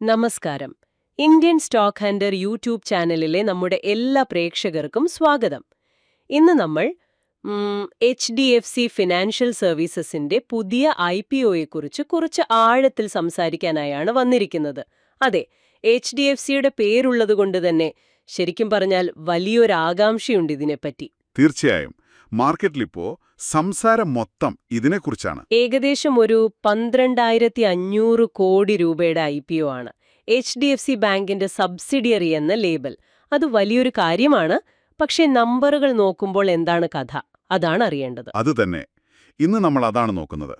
നമസ്കാരം. Indian stock Hunter YouTube ചാനലിലെ നമ്മുടെ എല്ലാ പ്രേക്ഷകർക്കും സ്വാഗതം. ഇന്ന് നമ്മൾ HDFC ഫിനാൻഷ്യൽ സർവീസസിന്റെ പുതിയ IPOയെക്കുറിച്ച് കുറച്ച് ആഴത്തിൽ സംസാരിക്കാനായാണ് വന്നിരിക്കുന്നത്. അതെ, HDFCയുടെ പേരുള്ളതുകൊണ്ട് തന്നെ ശരിക്കും പറഞ്ഞാൽ വലിയൊരു ആകാംക്ഷയുണ്ട് ഇതിനെപ്പറ്റി. തീർച്ചയായും മാർക്കറ്റിലിപ്പോ സംസാരം മൊത്തം ഇതിനെക്കുറിച്ചാണ്. ഏകദേശം ഒരു 12,500 കോടി രൂപയുടെ IPO ആണ്. HDFC ബാങ്കിന്റെ സബ്സിഡിയറി എന്ന ലേബൽ. അത് വലിയൊരു കാര്യമാണ്. പക്ഷേ നമ്പറുകൾ നോക്കുമ്പോൾ എന്താണ് കഥ? അതാണ് അറിയേണ്ടത്. അത് തന്നെ. ഇന്ന് നമ്മൾ അതാണ് നോക്കുന്നത്.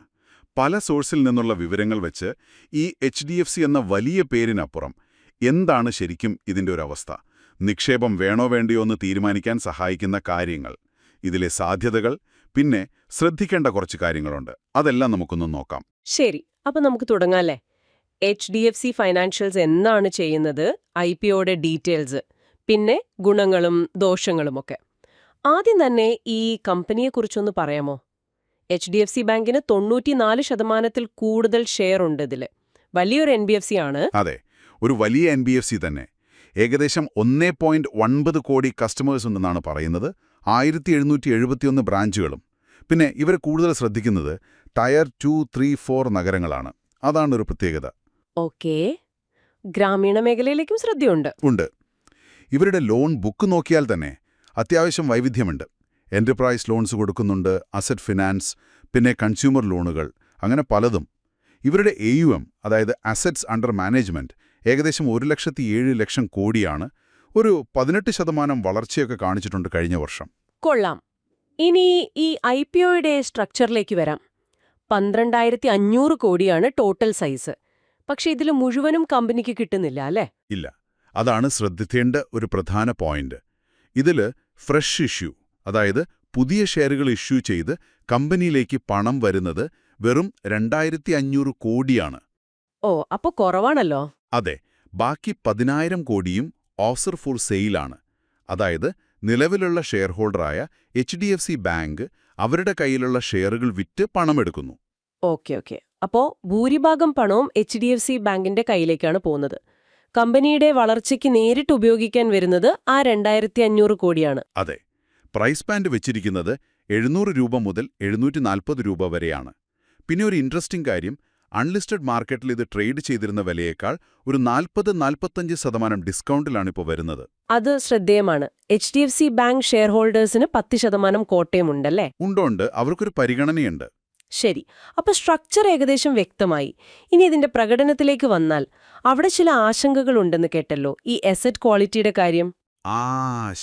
പല സോഴ്സിൽ നിന്നുള്ള വിവരങ്ങൾ വെച്ച് ഈ HDFC എന്ന വലിയ പേരിനപ്പുറം എന്താണ് ശരിക്കും ഇതിന്റെ ഒരു അവസ്ഥ? നിക്ഷേപം വേണോ വേണ്ടിയോ എന്ന് തീരുമാനിക്കാൻ സഹായിക്കുന്ന കാര്യങ്ങൾ, ഇതിലെ സാധ്യതകൾ, പിന്നെ ശ്രദ്ധിക്കേണ്ട കുറച്ച് കാര്യങ്ങളുണ്ട്. അതെല്ലാം നമുക്കൊന്ന് നോക്കാം. ശരി, അപ്പൊ നമുക്ക് തുടങ്ങാല്ലേ? HDFC ഫൈനാൻഷ്യൽസ് എന്നാണ് ചെയ്യുന്നത്, IPOയുടെ ഡീറ്റെയിൽസ്, പിന്നെ ഗുണങ്ങളും ദോഷങ്ങളുമൊക്കെ. ആദ്യം തന്നെ ഈ കമ്പനിയെക്കുറിച്ചൊന്ന് പറയാമോ? HDFC ബാങ്കിന് 94% കൂടുതൽ ഷെയർ ഉണ്ട് ഇതില്. വലിയൊരു NBFC ആണ്. അതെ, ഒരു വലിയ NBFC തന്നെ. ഏകദേശം 1.9 കോടി കസ്റ്റമേഴ്സ് ഉണ്ടെന്നാണ് പറയുന്നത്. 1771 ബ്രാഞ്ചുകളും. പിന്നെ ഇവർ കൂടുതൽ ശ്രദ്ധിക്കുന്നത് ടയർ 2, 3, 4 നഗരങ്ങളാണ്. അതാണ് ഒരു പ്രത്യേകത. ഓക്കേ, ഗ്രാമീണ മേഖലയിലേക്കും ശ്രദ്ധയുണ്ട്. ഉണ്ട്. ഇവരുടെ ലോൺ ബുക്ക് നോക്കിയാൽ തന്നെ അത്യാവശ്യം വൈവിധ്യമുണ്ട്. എന്റർപ്രൈസ് ലോൺസ് കൊടുക്കുന്നുണ്ട്, അസറ്റ് ഫിനാൻസ്, പിന്നെ കൺസ്യൂമർ ലോണുകൾ, അങ്ങനെ പലതും. ഇവരുടെ AUM, അതായത് അസറ്റ്സ് അണ്ടർ മാനേജ്മെന്റ്, ഏകദേശം 1,07,00,000 കോടിയാണ്. ഒരു 18% വളർച്ചയൊക്കെ കാണിച്ചിട്ടുണ്ട് കഴിഞ്ഞ വർഷം. കൊള്ളാം. ഇനി ഈ IPOയുടെ സ്ട്രക്ചറിലേക്ക് വരാം. 12,500 കോടിയാണ് ടോട്ടൽ സൈസ്. പക്ഷെ ഇതിൽ മുഴുവനും കമ്പനിക്ക് കിട്ടുന്നില്ല അല്ലേ? ഇല്ല. അതാണ് ശ്രദ്ധിക്കേണ്ട ഒരു പ്രധാന പോയിന്റ്. ഇതില് ഫ്രഷ് ഇഷ്യൂ, അതായത് പുതിയ ഷെയറുകൾ ഇഷ്യൂ ചെയ്ത് കമ്പനിയിലേക്ക് പണം വരുന്നത് വെറും 2,500 കോടിയാണ്. ഓ, അപ്പൊ കുറവാണല്ലോ. അതെ, ബാക്കി 10,000 കോടിയും ഓഫർ ഫോർ സെയിലാണ്. അതായത് നിലവിലുള്ള ഷെയർ ഹോൾഡറായ HDFC ബാങ്ക് അവരുടെ കയ്യിലുള്ള ഷെയറുകൾ വിറ്റ് പണമെടുക്കുന്നു. ഓക്കെ. അപ്പോ ഭൂരിഭാഗം പണവും HDFC ബാങ്കിന്റെ കയ്യിലേക്കാണ് പോകുന്നത്. കമ്പനിയുടെ വളർച്ചയ്ക്ക് നേരിട്ട് ഉപയോഗിക്കാൻ വരുന്നത് ആ 2,500 കോടിയാണ്. അതെ, പ്രൈസ് ബാൻഡ് വെച്ചിരിക്കുന്നത് 700 രൂപ മുതൽ 740 രൂപ വരെയാണ്. പിന്നെ ഒരു ഇൻട്രസ്റ്റിംഗ് കാര്യം, അൺലിസ്റ്റഡ് മാർക്കറ്റിൽ ഇത് ട്രേഡ് ചെയ്തിരുന്ന വിലയേക്കാൾ ഒരു 40-45% ഡിസ്കൗണ്ടിലാണിപ്പോൾ വരുന്നത്. അത് ശ്രദ്ധേയമാണ്. HDFC ബാങ്ക് ഷെയർ ഹോൾഡേഴ്സിന് 10% കോട്ടയമുണ്ടല്ലേ? ഉണ്ട്, അവർക്കൊരു പരിഗണനയുണ്ട്. ശരി, അപ്പൊ സ്ട്രക്ചർ ഏകദേശം വ്യക്തമായി. ഇനി ഇതിന്റെ പ്രകടനത്തിലേക്ക് വന്നാൽ അവിടെ ചില ആശങ്കകളുണ്ടെന്ന് കേട്ടല്ലോ. ഈ അസറ്റ് ക്വാളിറ്റിയുടെ കാര്യം.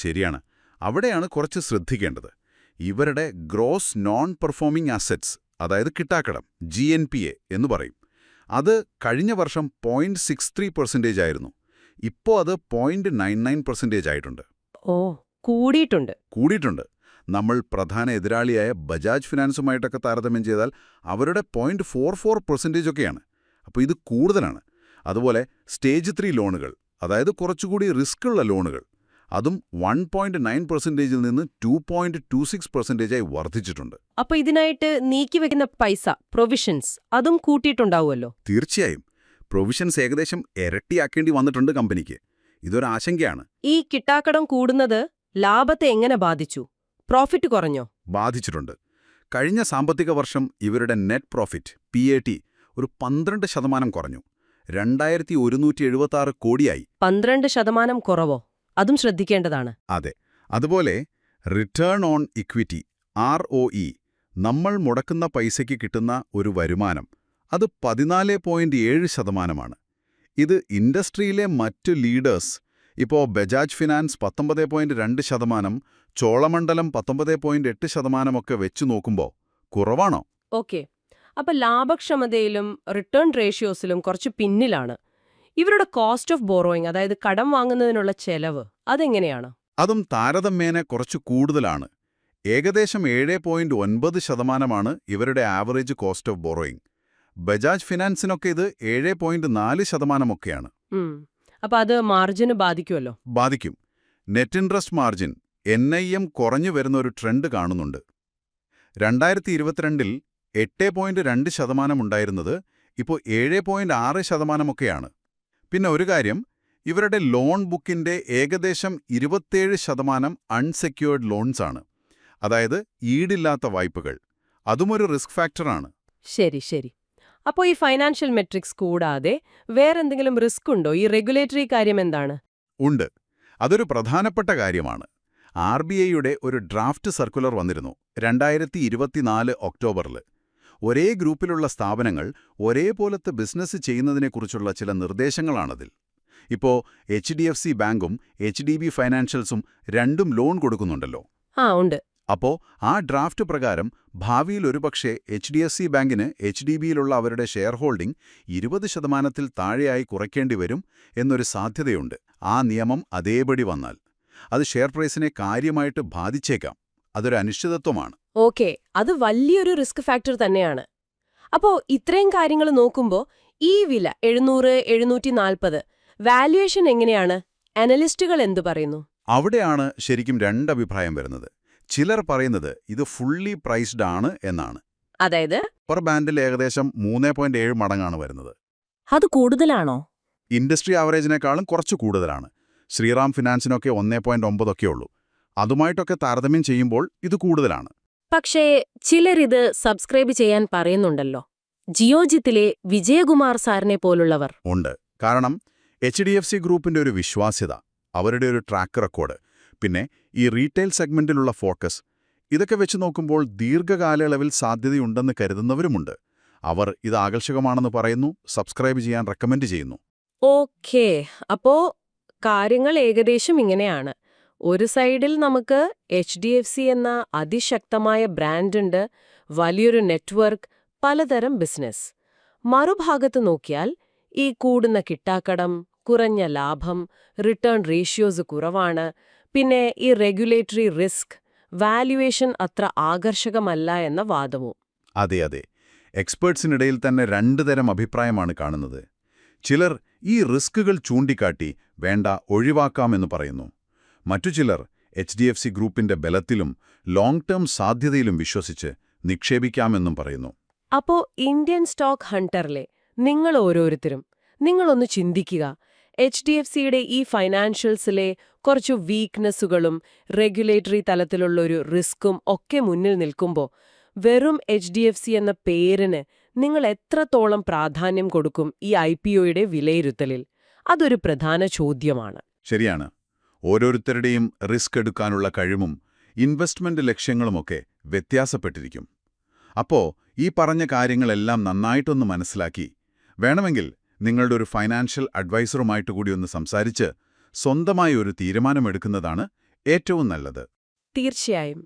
ശരിയാണ്. അവിടെയാണ് കുറച്ച് ശ്രദ്ധിക്കേണ്ടത്. ഇവരുടെ ഗ്രോസ് നോൺ പെർഫോമിംഗ് അസറ്റ്സ്, അതായത് കിട്ടാക്കടം, GNPA എന്ന് പറയും. അത് കഴിഞ്ഞ വർഷം 0.63% ആയിരുന്നു. ഇപ്പോൾ അത് 0.99% ആയിട്ടുണ്ട്. ഓ, കൂടിയിട്ടുണ്ട്. നമ്മൾ പ്രധാന എതിരാളിയായ ബജാജ് ഫിനാൻസുമായിട്ടൊക്കെ താരതമ്യം ചെയ്താൽ അവരുടെ 0.44% ഒക്കെയാണ്. അപ്പോൾ ഇത് കൂടുതലാണ്. അതുപോലെ സ്റ്റേജ് 3 ലോണുകൾ, അതായത് കുറച്ചുകൂടി റിസ്ക്കുള്ള ലോണുകൾ, അതും 1.9%-ൽ നിന്ന് 2.26% ആയി വർദ്ധിച്ചിട്ടുണ്ട്. അപ്പൊ ഇതിനായിട്ട് നീക്കിവെക്കുന്ന പൈസ, പ്രൊവിഷൻസ്, അതും കൂട്ടിയിട്ടുണ്ടാവുമല്ലോ? തീർച്ചയായും. പ്രൊവിഷൻസ് ഏകദേശം ഇരട്ടിയാക്കേണ്ടി വന്നിട്ടുണ്ട് കമ്പനിക്ക്. ഇതൊരു ആശങ്കയാണ്. ഈ കിട്ടാക്കടം കൂടുന്നത് ലാഭത്തെ എങ്ങനെ ബാധിച്ചു? പ്രോഫിറ്റ് കുറഞ്ഞോ? ബാധിച്ചിട്ടുണ്ട്. കഴിഞ്ഞ സാമ്പത്തിക വർഷം ഇവരുടെ നെറ്റ് പ്രോഫിറ്റ്, PAT, ഒരു 12% കുറഞ്ഞു. 2,176 കോടിയായി. 12% കുറവോ? അതും ശ്രദ്ധിക്കേണ്ടതാണ്. അതെ. അതുപോലെ റിട്ടേൺ ഓൺ ഇക്വിറ്റി, ROE, നമ്മൾ മുടക്കുന്ന പൈസയ്ക്ക് കിട്ടുന്ന ഒരു വരുമാനം, അത് 14.7%. ഇത് ഇൻഡസ്ട്രിയിലെ മറ്റു ലീഡേഴ്സ്, ഇപ്പോൾ ബജാജ് ഫിനാൻസ് 19.2%, ചോളമണ്ഡലം 19.8% ഒക്കെ വെച്ചു നോക്കുമ്പോൾ കുറവാണോ? ഓക്കെ, അപ്പൊ ലാഭക്ഷമതയിലും റിട്ടേൺ റേഷ്യോസിലും കുറച്ച് പിന്നിലാണ്. ഇവരുടെ കോസ്റ്റ് ഓഫ് ബോറോയിങ്, അതായത് കടം വാങ്ങുന്നതിനുള്ള ചെലവ്, അതെങ്ങനെയാണ്? അതും താരതമ്യേന കുറച്ച് കൂടുതലാണ്. ഏകദേശം 7.9% ഇവരുടെ average cost of borrowing. Bajaj ഫിനാൻസിനൊക്കെ ഇത് 7.4% ഒക്കെയാണ്. അപ്പൊ അത് മാർജിന് ബാധിക്കുമല്ലോ? ബാധിക്കും. നെറ്റ് ഇൻട്രസ്റ്റ് മാർജിൻ, NIM, കുറഞ്ഞു വരുന്ന ഒരു ട്രെൻഡ് കാണുന്നുണ്ട്. 2022-ൽ 8.2% ഉണ്ടായിരുന്നത് ഇപ്പോൾ 7.6% ഒക്കെയാണ്. പിന്നെ ഒരു കാര്യം, ഇവരുടെ ലോൺ ബുക്കിന്റെ ഏകദേശം 27% അൺസെക്യൂർഡ് ലോൺസ് ആണ്. അതായത് ഈടില്ലാത്ത വായ്പകൾ. അതുമൊരു റിസ്ക് ഫാക്ടറാണ്. ശരി ശരി. അപ്പോൾ ഈ ഫൈനാൻഷ്യൽ മെട്രിക്സ് കൂടാതെ വേറെന്തെങ്കിലും റിസ്ക് ഉണ്ടോ? ഈ റെഗുലേറ്ററി കാര്യം എന്താണ്? ഉണ്ട്. അതൊരു പ്രധാനപ്പെട്ട കാര്യമാണ്. RBIയുടെ ഒരു ഡ്രാഫ്റ്റ് സർക്കുലർ വന്നിരുന്നു 2024 ഒക്ടോബറിൽ. ഒരേ ഗ്രൂപ്പിലുള്ള സ്ഥാപനങ്ങൾ ഒരേപോലത്തെ ബിസിനസ് ചെയ്യുന്നതിനെക്കുറിച്ചുള്ള ചില നിർദ്ദേശങ്ങളാണതിൽ. ഇപ്പോൾ HDFC ബാങ്കും HDB ഫൈനാൻഷ്യൽസും രണ്ടും ലോൺ കൊടുക്കുന്നുണ്ടല്ലോ. ഉണ്ട്. അപ്പോൾ ആ ഡ്രാഫ്റ്റ് പ്രകാരം ഭാവിയിൽ ഒരുപക്ഷെ HDFC ബാങ്കിന് HDBയിലുള്ള അവരുടെ ഷെയർ ഹോൾഡിംഗ് 20% താഴെയായി കുറയ്ക്കേണ്ടി വരും എന്നൊരു സാധ്യതയുണ്ട്. ആ നിയമം അതേപടി വന്നാൽ അത് ഷെയർ പ്രൈസിനെ കാര്യമായിട്ട് ബാധിച്ചേക്കാം. അതൊരു അനിശ്ചിതത്വമാണ്. ഓക്കെ, അത് വലിയൊരു റിസ്ക് ഫാക്ടർ തന്നെയാണ്. അപ്പോൾ ഇത്രയും കാര്യങ്ങൾ നോക്കുമ്പോൾ ഈ വില 700-740 വാല്യുവേഷൻ എങ്ങനെയാണ്? അനലിസ്റ്റുകൾ എന്തു പറയുന്നു? അവിടെയാണ് ശരിക്കും രണ്ടഭിപ്രായം വരുന്നത്. ചിലർ പറയുന്നത് ഇത് ഫുള്ളി പ്രൈസ്ഡ് ആണ് എന്നാണ്. അതായത് പെർ ബാൻഡിൽ ഏകദേശം 3.7 മടങ്ങാണ് വരുന്നത്. അത് കൂടുതലാണോ? ഇൻഡസ്ട്രി ആവറേജിനേക്കാളും കുറച്ച് കൂടുതലാണ്. ശ്രീറാം ഫിനാൻസിനൊക്കെ 1.9 ഒക്കെ ഉള്ളൂ. അതുമായിട്ടൊക്കെ താരതമ്യം ചെയ്യുമ്പോൾ ഇത് കൂടുതലാണ്. പക്ഷേ ചിലരിത് സബ്സ്ക്രൈബ് ചെയ്യാൻ പറയുന്നുണ്ടല്ലോ. ജിയോജിത്തിലെ വിജയകുമാർ സാറിനെ പോലുള്ളവർ. ഉണ്ട്. കാരണം HDFC ഗ്രൂപ്പിന്റെ ഒരു വിശ്വാസ്യത, അവരുടെ ഒരു ട്രാക്ക് റെക്കോർഡ്, പിന്നെ ഈ റീറ്റെയിൽ സെഗ്മെന്റിലുള്ള ഫോക്കസ്, ഇതൊക്കെ വെച്ച് നോക്കുമ്പോൾ ദീർഘകാലയളവിൽ സാധ്യതയുണ്ടെന്ന് കരുതുന്നവരുമുണ്ട്. അവർ ഇത് ആകർഷകമാണെന്ന് പറയുന്നു, സബ്സ്ക്രൈബ് ചെയ്യാൻ റെക്കമെൻഡ് ചെയ്യുന്നു. ഓക്കേ, അപ്പോ കാര്യങ്ങൾ ഏകദേശം ഇങ്ങനെയാണ്. ഒരു സൈഡിൽ നമുക്ക് HDFC എന്ന അതിശക്തമായ ബ്രാൻഡുണ്ട്, വലിയൊരു നെറ്റ്വർക്ക്, പലതരം ബിസിനസ്. മറുഭാഗത്ത് നോക്കിയാൽ ഈ കൂടുന്ന കിട്ടാക്കടം, കുറഞ്ഞ ലാഭം, റിട്ടേൺ റേഷ്യോസ് കുറവാണ്, പിന്നെ ഈ റെഗുലേറ്ററി റിസ്ക്, വാല്യുവേഷൻ അത്ര ആകർഷകമല്ല എന്ന വാദവും. അതെ അതെ, എക്സ്പേർട്സിനിടയിൽ തന്നെ രണ്ടു തരം അഭിപ്രായമാണ് കാണുന്നത്. ചിലർ ഈ റിസ്കുകൾ ചൂണ്ടിക്കാട്ടി വേണ്ട ഒഴിവാക്കാമെന്ന് പറയുന്നു. മറ്റു ചിലർ HDFC ഗ്രൂപ്പിന്റെ ബലത്തിലും ലോങ് ടേം സാധ്യതയിലും വിശ്വസിച്ച് നിക്ഷേപിക്കാമെന്നും പറയുന്നു. അപ്പോ ഇന്ത്യൻ സ്റ്റോക്ക് ഹണ്ടറിലെ നിങ്ങൾ ഓരോരുത്തരും നിങ്ങളൊന്ന് ചിന്തിക്കുക. HDFCയുടെ ഈ ഫൈനാൻഷ്യൽസിലെ കുറച്ചു വീക്ക്നെസ്സുകളും റെഗുലേറ്ററി തലത്തിലുള്ളൊരു റിസ്ക്കും ഒക്കെ മുന്നിൽ നിൽക്കുമ്പോൾ വെറും HDFC എന്ന പേരിന് നിങ്ങൾ എത്രത്തോളം പ്രാധാന്യം കൊടുക്കും ഈ IPOയുടെ വിലയിരുത്തലിൽ? അതൊരു പ്രധാന ചോദ്യമാണ്. ശരിയാണ്. ഓരോരുത്തരുടെയും റിസ്ക് എടുക്കാനുള്ള കഴിവും ഇൻവെസ്റ്റ്മെന്റ് ലക്ഷ്യങ്ങളുമൊക്കെ വ്യത്യാസപ്പെട്ടിരിക്കും. അപ്പോൾ ഈ പറഞ്ഞ കാര്യങ്ങളെല്ലാം നന്നായിട്ടൊന്ന് മനസ്സിലാക്കി വേണമെങ്കിൽ നിങ്ങളുടെ ഒരു ഫൈനാൻഷ്യൽ അഡ്വൈസറുമായിട്ട് കൂടി ഒന്ന് സംസാരിച്ച് സ്വന്തമായി ഒരു തീരുമാനമെടുക്കുന്നതാണ് ഏറ്റവും നല്ലത്. തീർച്ചയായും.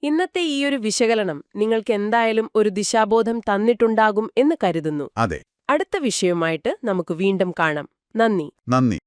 ഇന്നത്തെ ഈയൊരു വിശകലനം നിങ്ങൾക്ക് എന്തായാലും ഒരു ദിശാബോധം തന്നിട്ടുണ്ടാകും എന്ന് കരുതുന്നു. അതെ. അടുത്ത വിഷയവുമായിട്ട് നമുക്ക് വീണ്ടും കാണാം. നന്ദി.